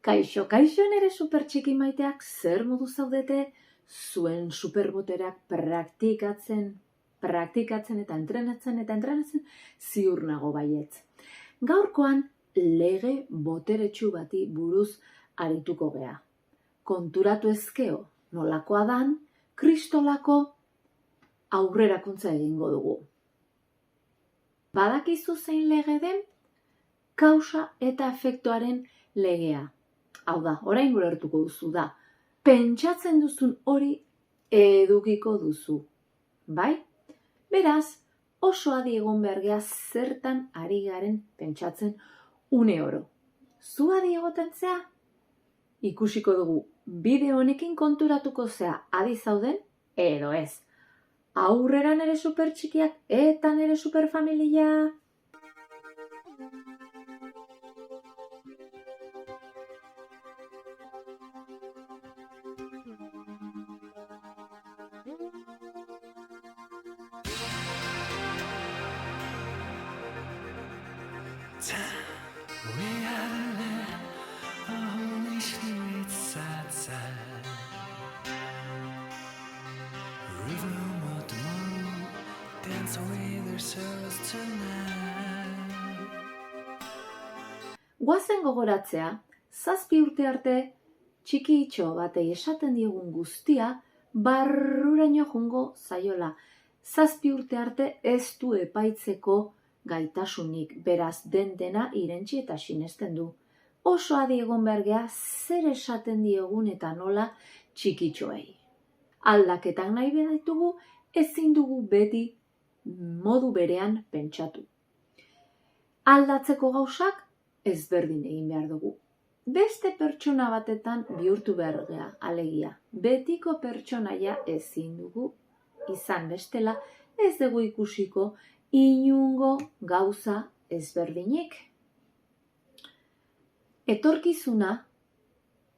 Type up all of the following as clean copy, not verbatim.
Kaixo, nere supertxiki maiteak, zer modu zaudete zuen superboterak praktikatzen eta entrenatzen ziur nago baietz. Gaurkoan lege boteretsu bati buruz arituko gea. Konturatu ezkeo nolakoa dan, kristolako aurrerakuntza egingo dugu. Badakizu zein lege den? Kausa eta efektuaren legea. Hau da, orain ulertuko duzu da. Pentsatzen duzun hori edukiko duzu. Bai? Beraz, oso adi egon behar gea zertan ari garen pentsatzen une oro. Zu adi egoten zea? Ikusiko dugu, bideo honekin konturatuko zea adi zauden edo ez. Aurrera nere supertxikiak eta nere superfamilia. Goazen gogoratzea, 7 urte arte txiki itxo batei esaten diegun guztia barruraino jungo zaiola. 7 urte arte ez du epaitzeko gaitasunik, beraz dena irentsi eta sinesten du. Oso adi egon behar gea zer esaten diegun eta nola txikitxoei. Aldaketak nahi behar ezin dugu beti modu berean pentsatu. Aldatzeko gauzak ezberdin egin behar dugu. Beste pertsona batetan bihurtu behar gea, alegia. Betiko pertsonaia ezin dugu izan bestela, ez dugu ikusiko inungo gauza ezberdinik. Etorkizuna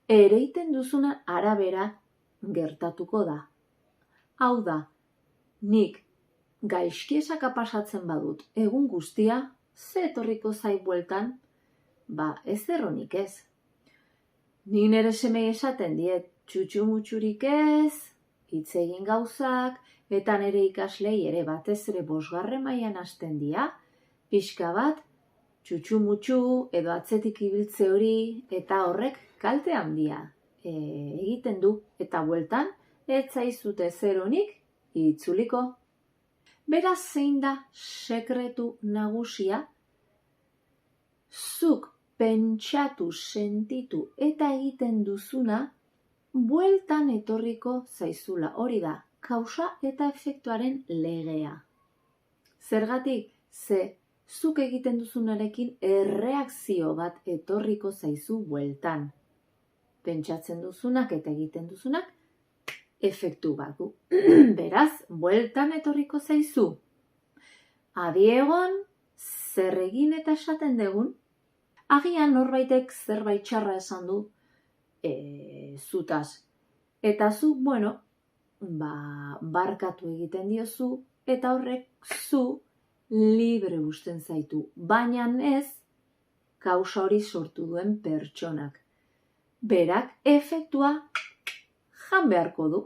ereiten duzuna arabera gertatuko da. Hau da, nik gaizkiesaka pasatzen badut egun guztia, ze etorriko zai bueltan? Ez erronik ez. Ni nere semei esaten diet, txutxumutxurik ez, hitz egin gauzak, eta nere ikaslei ere batez ere 5. mailan hasten dira, pixka bat, txutxumutxu edo atzetik ibiltze hori, eta horrek kalte handia egiten du, eta bueltan, ez zaizute zeronik itzuliko. Beraz zein da sekretu nagusia? Zuk pentsatu, sentitu eta egiten duzuna, bueltan etorriko zaizula. Hori da, kausa eta efektuaren legea. Zergatik, ze zuk egiten duzunarekin erreakzio bat etorriko zaizu bueltan. Pentsatzen duzunak eta egiten duzunak efektu bat du. Beraz, bueltan etorriko zaizu. Adi egon, zer egin eta esaten dugun, agian norbaitek zerbait txarra esan du zutaz. Eta zu, barkatu egiten diozu, eta horrek zu libre usten zaitu. Baina ez, kausa hori sortu duen pertsonak. Berak efektua jan beharko du.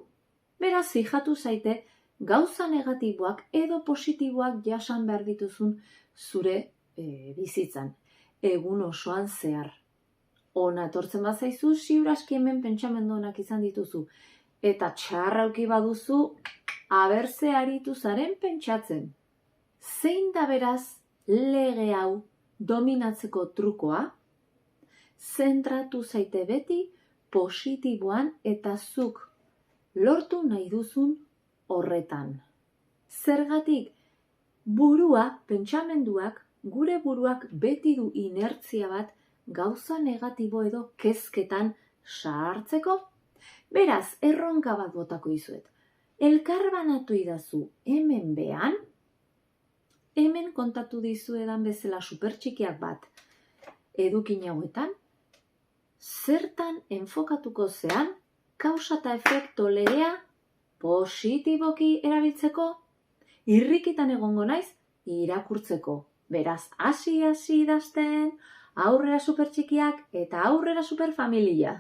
Beraz, fijatu zaite, gauza negatiboak edo positiboak jasan behar dituzun zure bizitzan. Egun osoan zehar. Ona etortzen bat zaizu, ziur aski hemen pentsamendu onak izan dituzu. Eta txarrauki baduzu, abertze aritu zaren pentsatzen. Zein da beraz lege hau dominatzeko trukoa? Zentratu zaite beti positiboan eta zuk lortu nahi duzun horretan. Zergatik, pentsamenduak, gure buruak beti du inertzia bat gauza negatibo edo kezketan sartzeko. Beraz, erronka bat botako dizuet. Elkarbanatu idazu hemen behan, hemen kontatu dizuedan bezala supertxikiak bat edukin hauetan, zertan enfokatuko zean, kausa eta efektu legea positiboki erabiltzeko, irrikitan egongo naiz irakurtzeko. Beraz, hasi idazten, Aurrera supertxikiak eta aurrera superfamilia!